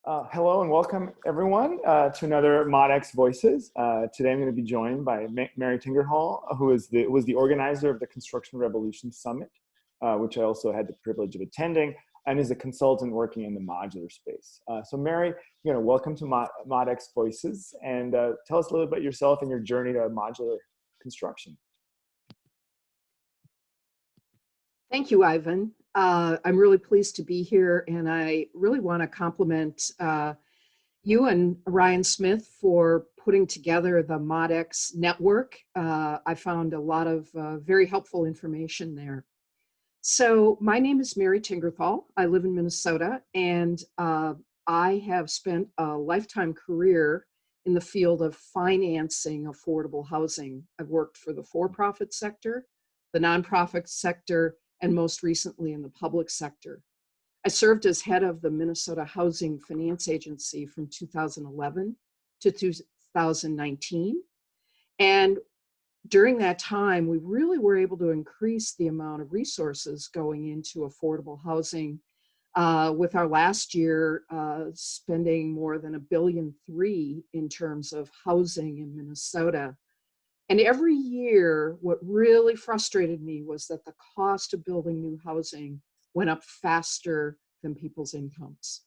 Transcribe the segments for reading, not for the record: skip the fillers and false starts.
Hello and welcome everyone to another ModX Voices. Today I'm going to be joined by Mary Tingerthal, who was the organizer of the Construction Revolution Summit, which I also had the privilege of attending, and is a consultant working in the modular space. So Mary, welcome to ModX Voices, and tell us a little bit about yourself and your journey to modular construction. Thank you, Ivan. I'm really pleased to be here, and I really want to compliment you and Ryan Smith for putting together the ModX network. I found a lot of very helpful information there. So my name is Mary Tingerthal. I live in Minnesota, and I have spent a lifetime career in the field of financing affordable housing. I've worked for the for-profit sector, the nonprofit sector, and most recently in the public sector. I served as head of the Minnesota Housing Finance Agency from 2011 to 2019. And during that time, we really were able to increase the amount of resources going into affordable housing, with our last year spending more than $1.3 billion in terms of housing in Minnesota. And every year, what really frustrated me was that the cost of building new housing went up faster than people's incomes.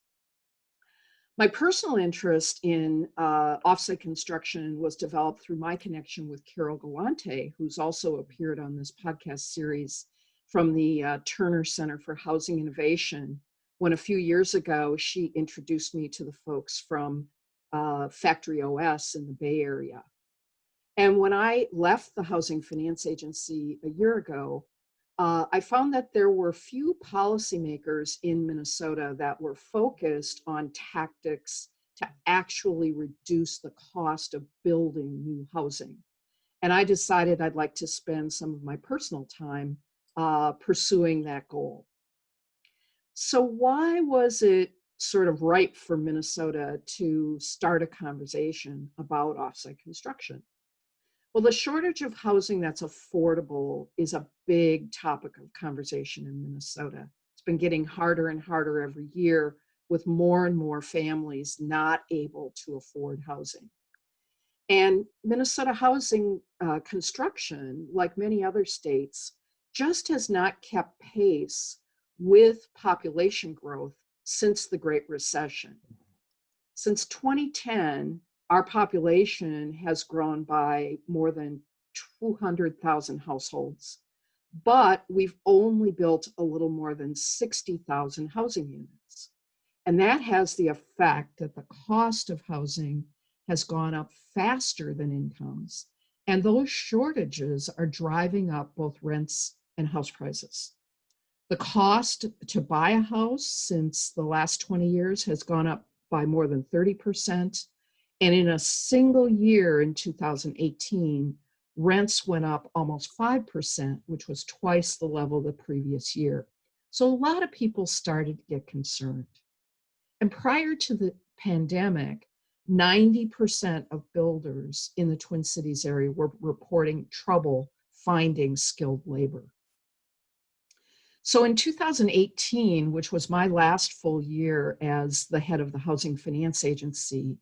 My personal interest in offsite construction was developed through my connection with Carol Galante, who's also appeared on this podcast series from the Turner Center for Housing Innovation, when a few years ago, she introduced me to the folks from Factory OS in the Bay Area. And when I left the Housing Finance Agency a year ago, I found that there were few policymakers in Minnesota that were focused on tactics to actually reduce the cost of building new housing. And I decided I'd like to spend some of my personal time pursuing that goal. So why was it sort of ripe for Minnesota to start a conversation about offsite construction? Well, the shortage of housing that's affordable is a big topic of conversation in Minnesota. It's been getting harder and harder every year, with more and more families not able to afford housing. And Minnesota housing construction, like many other states, just has not kept pace with population growth since the Great Recession. Since 2010, our population has grown by more than 200,000 households, but we've only built a little more than 60,000 housing units. And that has the effect that the cost of housing has gone up faster than incomes, and those shortages are driving up both rents and house prices. The cost to buy a house since the last 20 years has gone up by more than 30%. And in a single year in 2018, rents went up almost 5%, which was twice the level the previous year. So a lot of people started to get concerned. And prior to the pandemic, 90% of builders in the Twin Cities area were reporting trouble finding skilled labor. So in 2018, which was my last full year as the head of the Housing Finance Agency,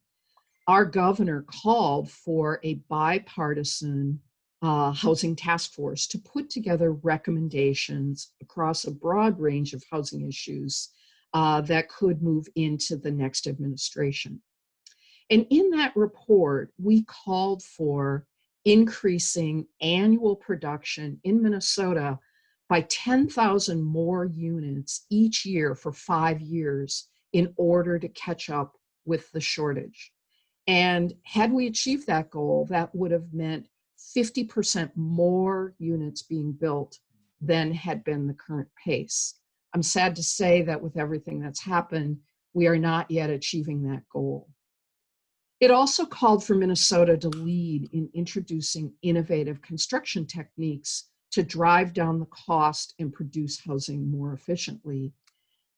our governor called for a bipartisan housing task force to put together recommendations across a broad range of housing issues that could move into the next administration. And in that report, we called for increasing annual production in Minnesota by 10,000 more units each year for 5 years in order to catch up with the shortage. And had we achieved that goal, that would have meant 50% more units being built than had been the current pace. I'm sad to say that with everything that's happened, we are not yet achieving that goal. It also called for Minnesota to lead in introducing innovative construction techniques to drive down the cost and produce housing more efficiently.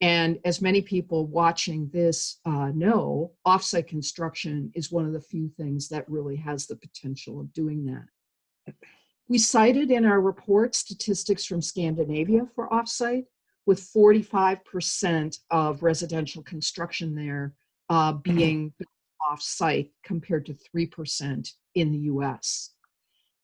And as many people watching this know, offsite construction is one of the few things that really has the potential of doing that. We cited in our report statistics from Scandinavia for offsite, with 45% of residential construction there being off-site compared to 3% in the US.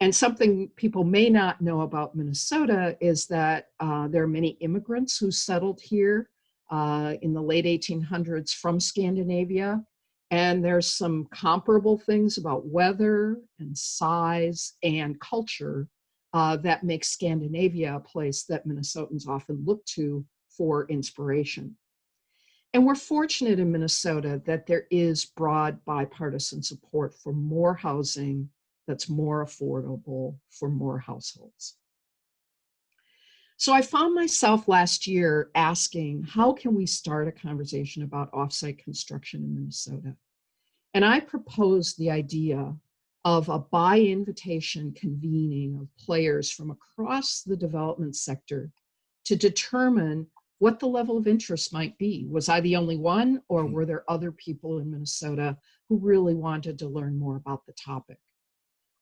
And something people may not know about Minnesota is that there are many immigrants who settled here in the late 1800s from Scandinavia. And there's some comparable things about weather and size and culture that makes Scandinavia a place that Minnesotans often look to for inspiration. And we're fortunate in Minnesota that there is broad bipartisan support for more housing that's more affordable for more households. So I found myself last year asking, how can we start a conversation about offsite construction in Minnesota? And I proposed the idea of a by invitation convening of players from across the development sector to determine what the level of interest might be. Was I the only one, or were there other people in Minnesota who really wanted to learn more about the topic?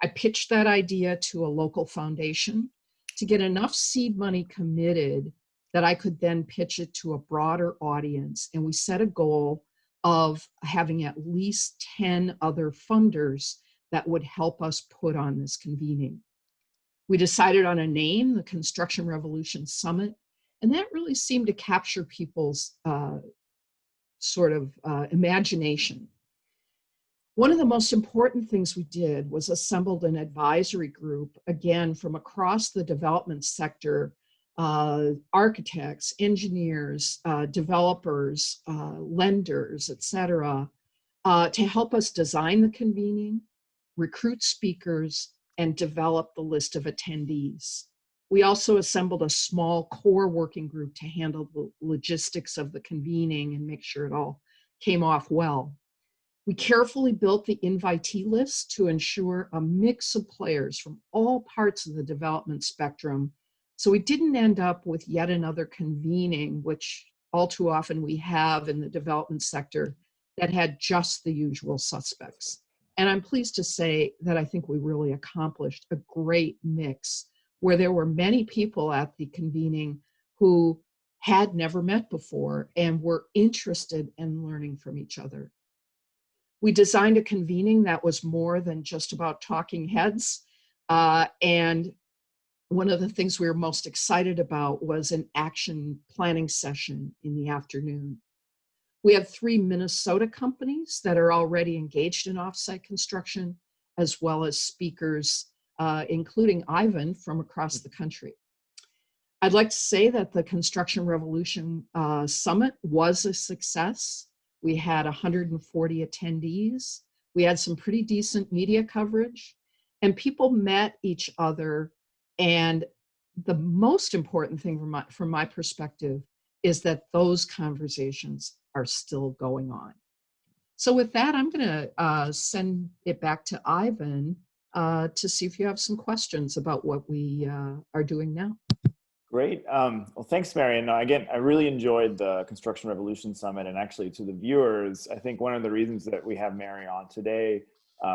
I pitched that idea to a local foundation to get enough seed money committed that I could then pitch it to a broader audience. And we set a goal of having at least 10 other funders that would help us put on this convening. We decided on a name, the Construction Revolution Summit, and that really seemed to capture people's imagination. One of the most important things we did was assembled an advisory group, again, from across the development sector, architects, engineers, developers, lenders, et cetera, to help us design the convening, recruit speakers, and develop the list of attendees. We also assembled a small core working group to handle the logistics of the convening and make sure it all came off well. We carefully built the invitee list to ensure a mix of players from all parts of the development spectrum, so we didn't end up with yet another convening, which all too often we have in the development sector, that had just the usual suspects. And I'm pleased to say that I think we really accomplished a great mix where there were many people at the convening who had never met before and were interested in learning from each other. We designed a convening that was more than just about talking heads. And one of the things we were most excited about was an action planning session in the afternoon. We have 3 Minnesota companies that are already engaged in offsite construction, as well as speakers, including Ivan from across the country. I'd like to say that the Construction Revolution Summit was a success. We had 140 attendees. We had some pretty decent media coverage, and people met each other. And the most important thing from my perspective is that those conversations are still going on. So with that, I'm going to send it back to Ivan to see if you have some questions about what we are doing now. Great. Well, thanks, Mary. And again, I really enjoyed the Construction Revolution Summit. And actually, to the viewers, I think one of the reasons that we have Mary on today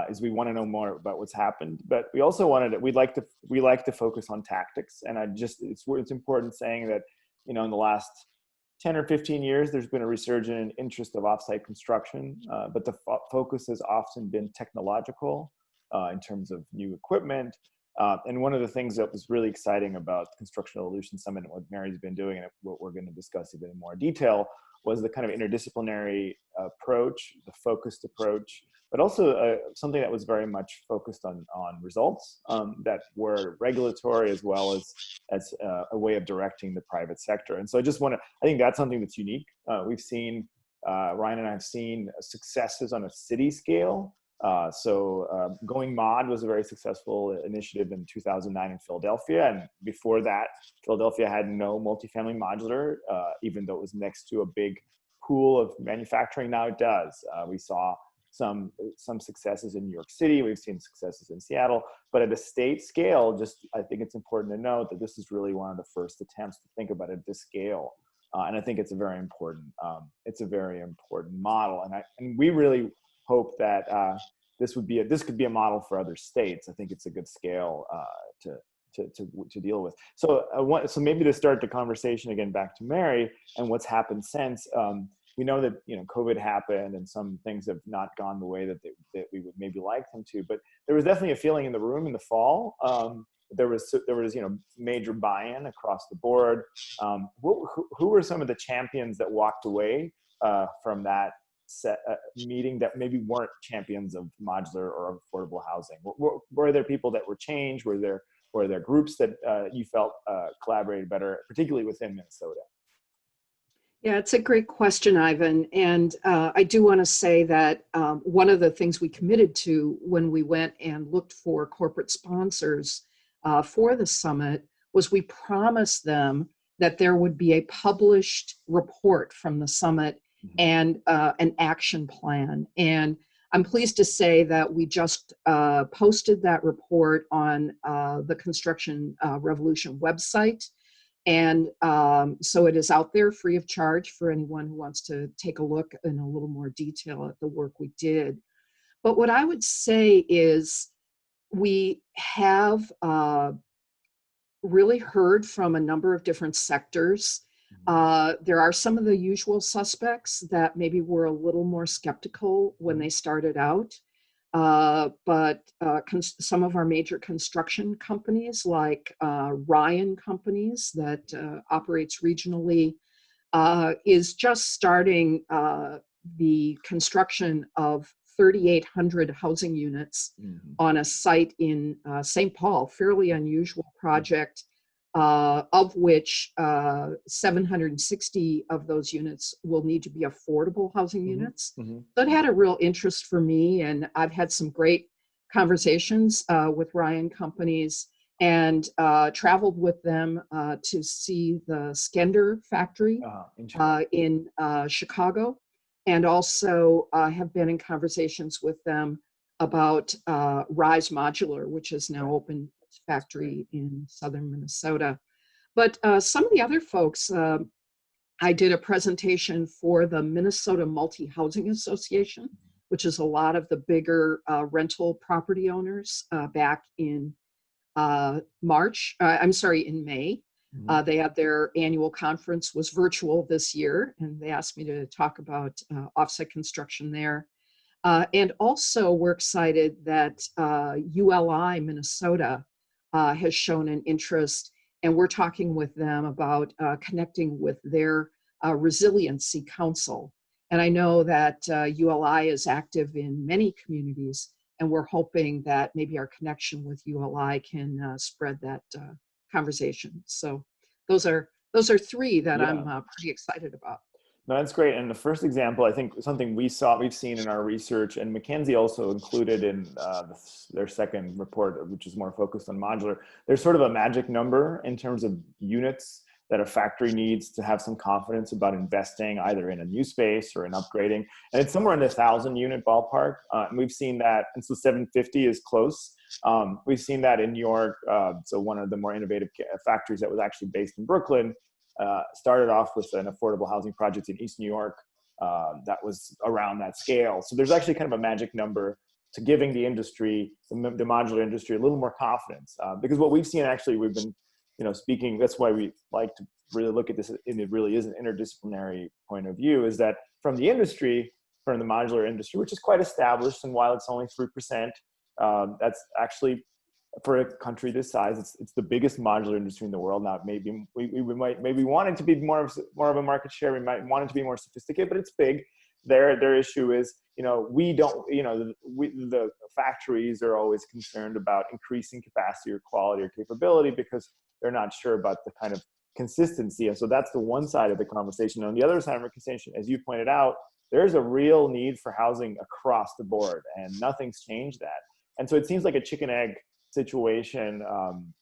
is we want to know more about what's happened. But we also we like to focus on tactics. And it's important saying that, in the last 10 or 15 years, there's been a resurgence in interest of offsite construction, but the focus has often been technological in terms of new equipment. And one of the things that was really exciting about the Construction Revolution Summit and what Mary's been doing, and what we're going to discuss a bit in more detail, was the kind of interdisciplinary approach, the focused approach, but also something that was very much focused on results that were regulatory as well as a way of directing the private sector. And so I think that's something that's unique. We've seen, Ryan and I have seen successes on a city scale. Going Mod was a very successful initiative in 2009 in Philadelphia. And before that, Philadelphia had no multifamily modular, even though it was next to a big pool of manufacturing. Now it does. We saw some successes in New York City. We've seen successes in Seattle, but at a state scale, I think it's important to note that this is really one of the first attempts to think about it at this scale. And I think it's a very important model. And we really hope that this could be a model for other states. I think it's a good scale to deal with. So maybe to start the conversation again back to Mary and what's happened since. we know that, COVID happened and some things have not gone the way that we would maybe like them to, but there was definitely a feeling in the room in the fall. There was major buy-in across the board. Who were some of the champions that walked away from that meeting that maybe weren't champions of modular or affordable housing? Were there people that were changed? Were there groups that you felt collaborated better, particularly within Minnesota? Yeah, it's a great question, Ivan. And I do want to say that one of the things we committed to when we went and looked for corporate sponsors for the summit was we promised them that there would be a published report from the summit and an action plan. And I'm pleased to say that we just posted that report on the Construction Revolution website. And so it is out there free of charge for anyone who wants to take a look in a little more detail at the work we did. But what I would say is we have really heard from a number of different sectors. There are some of the usual suspects that maybe were a little more skeptical when they started out. But some of our major construction companies, like Ryan Companies, that operates regionally, is just starting the construction of 3,800 housing units on a site in St. Paul, fairly unusual project, of which 760 of those units will need to be affordable housing units. That had a real interest for me, and I've had some great conversations with Ryan Companies and traveled with them to see the Skender factory in Chicago, and also have been in conversations with them about Rise Modular, which is now open factory in southern Minnesota. But some of the other folks, I did a presentation for the Minnesota Multi-Housing Association, which is a lot of the bigger rental property owners back in in May. They had their annual conference, was virtual this year, and they asked me to talk about offsite construction there. And also we're excited that ULI Minnesota has shown an interest, and we're talking with them about connecting with their resiliency council. And I know that ULI is active in many communities, and we're hoping that maybe our connection with ULI can spread that conversation. So those are three that I'm pretty excited about. No, that's great. And the first example, I think something we've seen in our research, and McKinsey also included in their second report, which is more focused on modular. There's sort of a magic number in terms of units that a factory needs to have some confidence about investing either in a new space or in upgrading. And it's somewhere in the 1,000 unit ballpark. And we've seen that, and so 750 is close. We've seen that in New York. So one of the more innovative factories that was actually based in Brooklyn started off with an affordable housing project in East New York that was around that scale. So there's actually kind of a magic number to giving the industry, the modular industry, a little more confidence. Because what we've seen, actually, we've been speaking, that's why we like to really look at this, and it really is an interdisciplinary point of view, is that from the industry, from the modular industry, which is quite established, and while it's only 3%, that's actually, for a country this size, it's the biggest modular industry in the world. Now, maybe we might want it to be more of a market share. We might want it to be more sophisticated, but it's big. Their issue is, the factories are always concerned about increasing capacity or quality or capability because they're not sure about the kind of consistency. And so that's the one side of the conversation. On the other side of the conversation, as you pointed out, there's a real need for housing across the board, and nothing's changed that. And so it seems like a chicken egg situation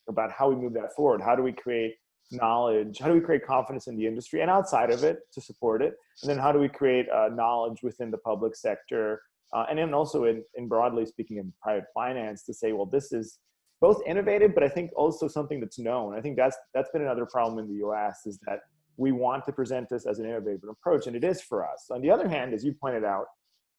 about how we move that forward. How do we create knowledge? How do we create confidence in the industry and outside of it to support it? And then how do we create knowledge within the public sector? And then also in broadly speaking in private finance to say, well, this is both innovative, but I think also something that's known. I think that's been another problem in the US, is that we want to present this as an innovative approach, and it is for us. On the other hand, as you pointed out,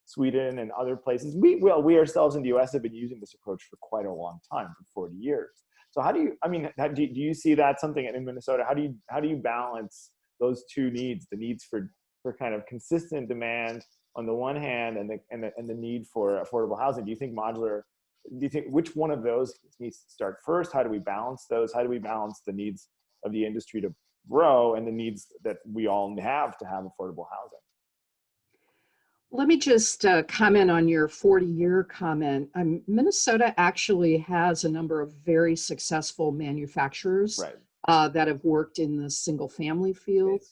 Sweden and other places, we ourselves in the US have been using this approach for quite a long time, for 40 years. So do you see that something in Minnesota? How do you balance those two needs, the needs for for kind of consistent demand on the one hand, and the need for affordable housing. Do you think which one of those needs to start first? How do we balance those? How do we balance the needs of the industry to grow and the needs that we all have to have affordable housing? Let me just comment on your 40-year comment. Minnesota actually has a number of very successful manufacturers that have worked in the single-family field.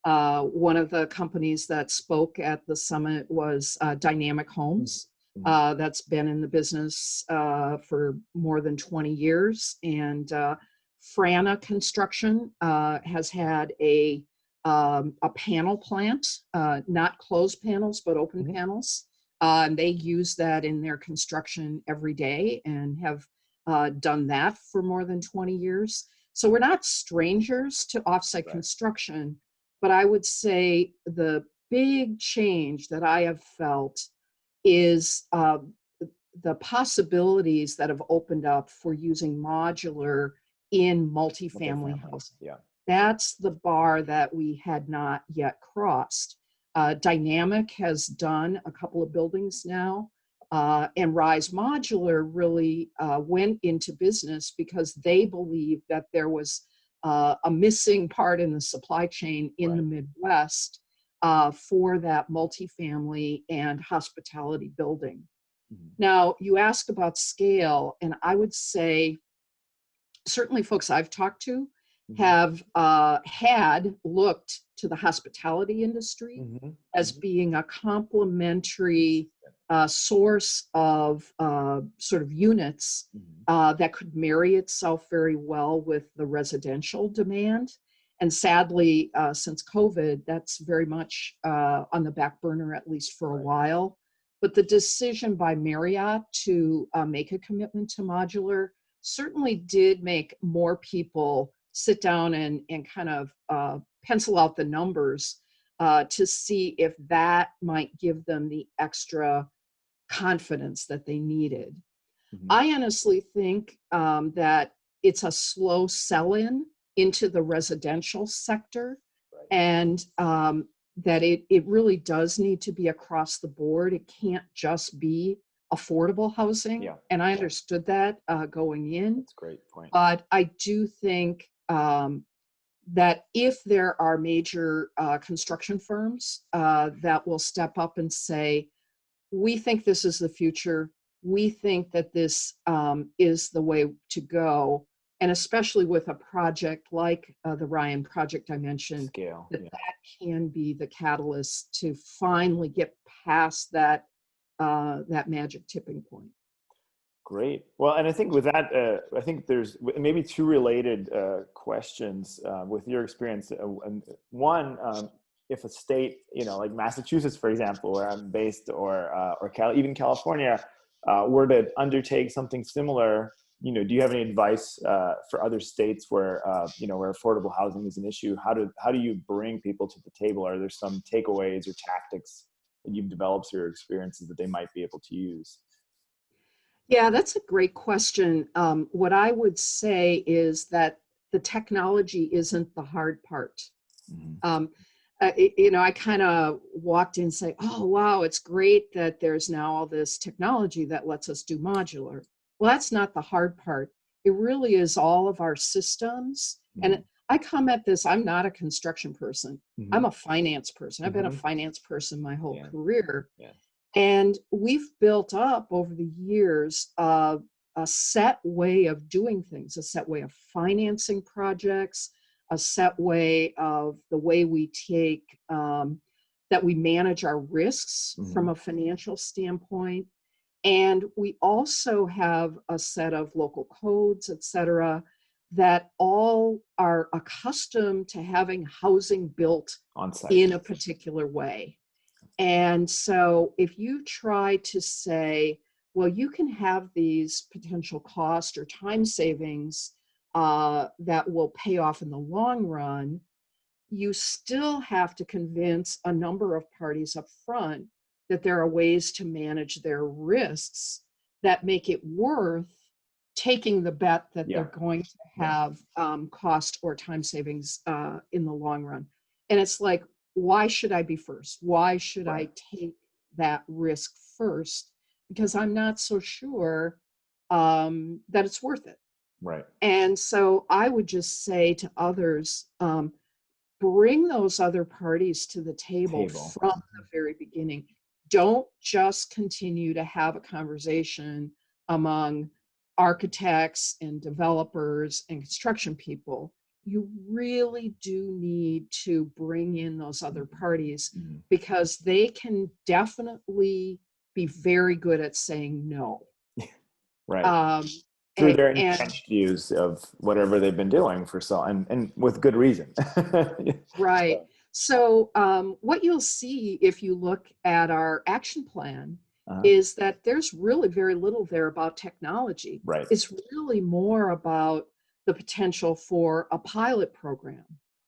One of the companies that spoke at the summit was Dynamic Homes. That's been in the business for more than 20 years. And Frana Construction has had a panel plant, not closed panels, but open panels. And they use that in their construction every day and have done that for more than 20 years. So we're not strangers to offsite construction, but I would say the big change that I have felt is the possibilities that have opened up for using modular in multifamily housing. That's the bar that we had not yet crossed. Dynamic has done a couple of buildings now, and Rise Modular really went into business because they believed that there was a missing part in the supply chain in the Midwest for that multifamily and hospitality building. Now, you asked about scale, and I would say certainly folks I've talked to have had looked to the hospitality industry as being a complementary source of sort of units that could marry itself very well with the residential demand. And sadly, since COVID, that's very much on the back burner, at least for a while. But the decision by Marriott to make a commitment to modular certainly did make more people sit down and kind of pencil out the numbers to see if that might give them the extra confidence that they needed. I honestly think that it's a slow sell-in into the residential sector, and that it really does need to be across the board. It can't just be affordable housing. And I understood that going in. That's a great point. But I do think that if there are major construction firms that will step up and say, we think this is the future, we think that this is the way to go, and especially with a project like the Ryan project I mentioned, that can be the catalyst to finally get past that magic tipping point. Great. Well, and I think with that, I think there's maybe two related questions with your experience. One, if a state, like Massachusetts, for example, where I'm based, or even California, were to undertake something similar, do you have any advice for other states where where affordable housing is an issue? How do you bring people to the table? Are there some takeaways or tactics that you've developed through your experiences that they might be able to use? Yeah, that's a great question. What I would say is that the technology isn't the hard part. I kind of walked in and say, oh, wow, it's great that there's now all this technology that lets us do modular. Well, that's not the hard part. It really is all of our systems. And I come at this, I'm not a construction person. I'm a finance person. I've been a finance person my whole career. And we've built up over the years a set way of doing things, a set way of financing projects, a set way of the way we take, that we manage our risks from a financial standpoint. And we also have a set of local codes, et cetera, that all are accustomed to having housing built on site in a particular way. And so if you try to say, well, you can have these potential cost or time savings that will pay off in the long run, you still have to convince a number of parties up front that there are ways to manage their risks that make it worth taking the bet that they're going to have cost or time savings in the long run. And it's like, why should I be first? Why should Right. I take that risk first? Because I'm not so sure that it's worth it. Right. And so I would just say to others, bring those other parties to the table Table. from the very beginning. Don't just continue to have a conversation among architects and developers and construction people. You really do need to bring in those other parties Mhm. because they can definitely be very good at saying no. Right. Um, Through their and entrenched views of whatever they've been doing for so, and with good reason. right. So, So, what you'll see if you look at our action plan uh-huh. is that there's really very little there about technology. Right. It's really more about the potential for a pilot program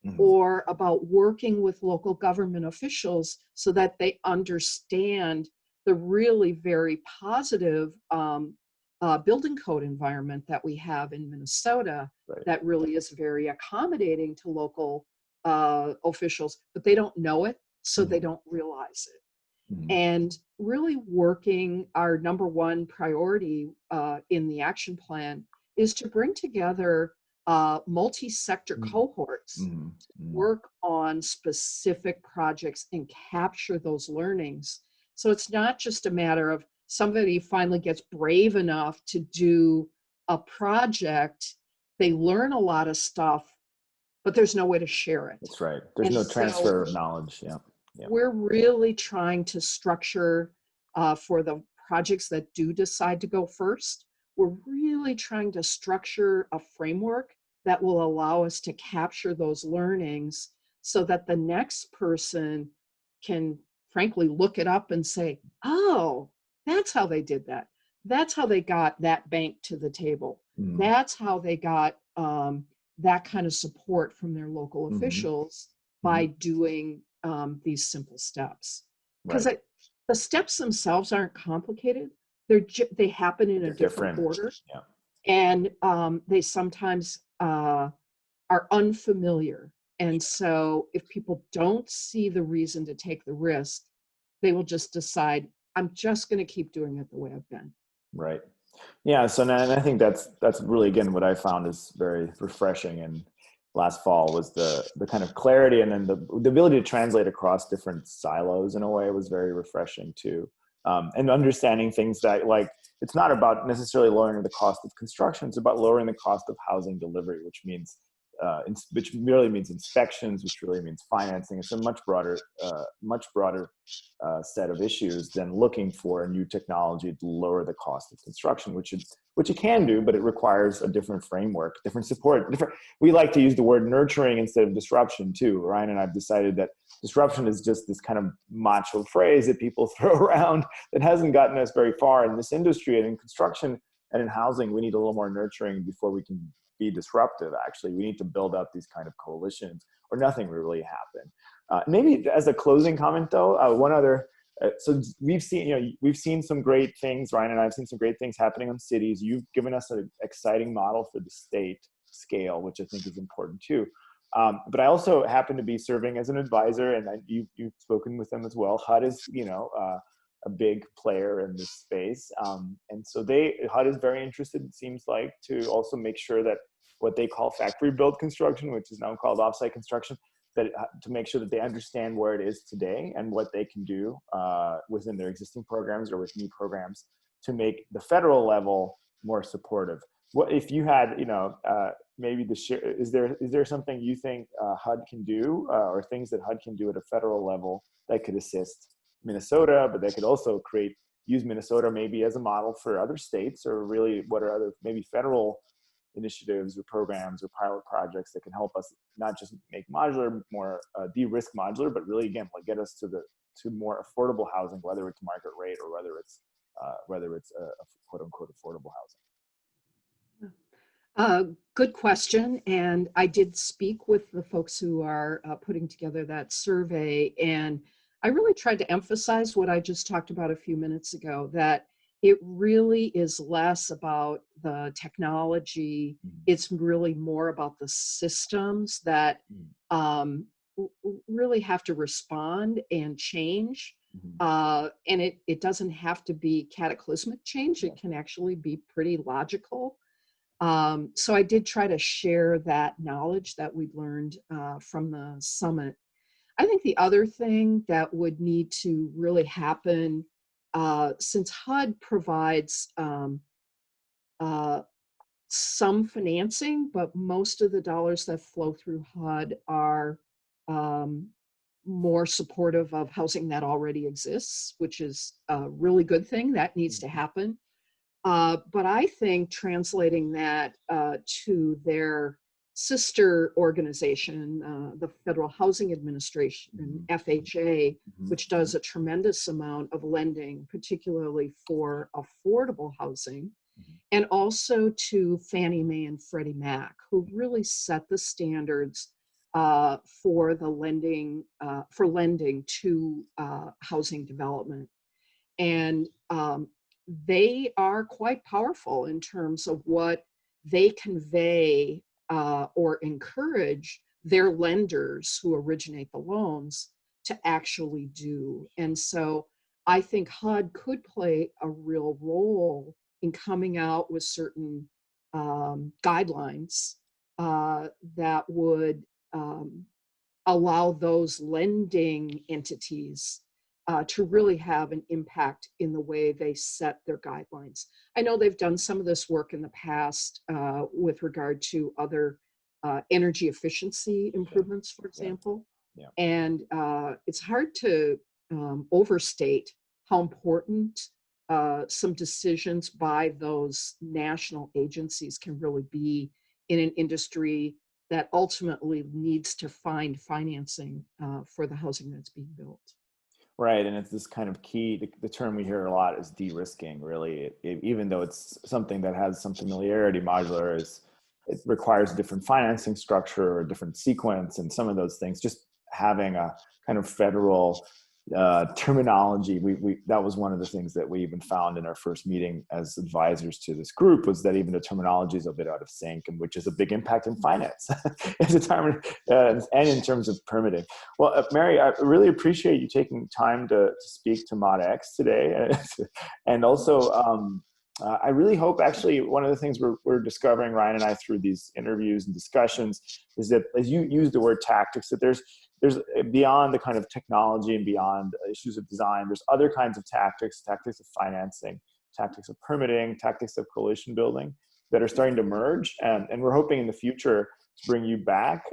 Mhm. or about working with local government officials so that they understand the really very positive building code environment that we have in Minnesota Right. that really is very accommodating to local officials, but they don't know it, so they Mhm. don't realize it. Mhm. And really working, our number one priority in the action plan is to bring together multi-sector Mhm. cohorts Mhm. to Mhm. work on specific projects and capture those learnings. So it's not just a matter of somebody finally gets brave enough to do a project, they learn a lot of stuff, but there's no way to share it. That's right. There's And no so transfer of knowledge. Yeah. Yeah. we're really trying to structure for the projects that do decide to go first, we're really trying to structure a framework that will allow us to capture those learnings so that the next person can frankly look it up and say, oh, that's how they did that. That's how they got that bank to the table. Mhm. That's how they got that kind of support from their local Mhm. officials by Mhm. doing these simple steps. Because Right. the steps themselves aren't complicated. They happen in a They're different different. order, Yeah. and they sometimes are unfamiliar. And so, if people don't see the reason to take the risk, they will just decide, I'm just going to keep doing it the way I've been. Right. Yeah. So now, and I think that's really again what I found is very refreshing. And last fall was the kind of clarity, and then the ability to translate across different silos in a way was very refreshing too. And understanding things that like it's not about necessarily lowering the cost of construction; it's about lowering the cost of housing delivery, which means which really means inspections, which really means financing. It's a much broader set of issues than looking for a new technology to lower the cost of construction, which it can do, but it requires a different framework, different support. We like to use the word nurturing instead of disruption too. Ryan and I've decided that disruption is just this kind of macho phrase that people throw around that hasn't gotten us very far in this industry. And in construction and in housing, we need a little more nurturing before we can be disruptive. Actually, we need to build up these kind of coalitions or nothing will really happen. Maybe as a closing comment though, one other, so we've seen some great things, Ryan and I have seen some great things happening in cities. You've given us an exciting model for the state scale, which I think is important too. But I also happen to be serving as an advisor, and you've spoken with them as well. HUD is, a big player in this space, and so HUD is very interested. It seems like to also make sure that what they call factory built construction, which is now called offsite construction, that to make sure that they understand where it is today and what they can do within their existing programs or with new programs to make the federal level more supportive. What if you had, maybe is there something you think HUD can do or things that HUD can do at a federal level that could assist Minnesota, but they could also use Minnesota maybe as a model for other states, or really what are other maybe federal initiatives or programs or pilot projects that can help us not just make modular more de-risk modular, but really again like get us to more affordable housing, whether it's market rate or whether it's a quote unquote affordable housing. Good question. And I did speak with the folks who are putting together that survey. And I really tried to emphasize what I just talked about a few minutes ago, that it really is less about the technology. Mm-hmm. It's really more about the systems that really have to respond and change. And it doesn't have to be cataclysmic change. It can actually be pretty logical. So I did try to share that knowledge that we learned from the summit. I think the other thing that would need to really happen, since HUD provides some financing, but most of the dollars that flow through HUD are um, more supportive of housing that already exists, which is a really good thing. That needs to happen. But I think translating that to their sister organization, the Federal Housing Administration, FHA, which does a tremendous amount of lending, particularly for affordable housing, and also to Fannie Mae and Freddie Mac, who really set the standards for the lending to housing development. And they are quite powerful in terms of what they convey or encourage their lenders who originate the loans to actually do. And so I think HUD could play a real role in coming out with certain guidelines that would allow those lending entities to really have an impact in the way they set their guidelines. I know they've done some of this work in the past with regard to other energy efficiency improvements, for example. Yeah. And it's hard to overstate how important some decisions by those national agencies can really be in an industry that ultimately needs to find financing for the housing that's being built. Right, and it's this kind of key, the term we hear a lot is de-risking, really. Even though it's something that has some familiarity, modular it requires a different financing structure or a different sequence, and some of those things, just having a kind of federal terminology, that was one of the things that we even found in our first meeting as advisors to this group, was that even the terminology is a bit out of sync, and which is a big impact in finance and in terms of permitting. Well, Mary, I really appreciate you taking time to speak to ModX today, and also I really hope, actually, one of the things we're discovering, Ryan and I, through these interviews and discussions, is that, as you use the word tactics, that there's beyond the kind of technology and beyond issues of design, there's other kinds of tactics of financing, tactics of permitting, tactics of coalition building that are starting to merge. And we're hoping in the future to bring you back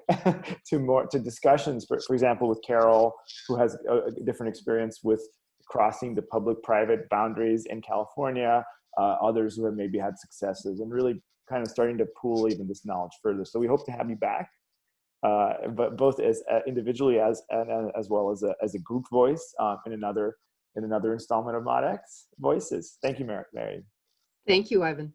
to discussions, for example, with Carol, who has a different experience with crossing the public-private boundaries in California, others who have maybe had successes, and really kind of starting to pool even this knowledge further. So we hope to have you back. But both as individually as well as a group voice in another installment of ModX Voices. Thank you, Mary. Thank you, Ivan.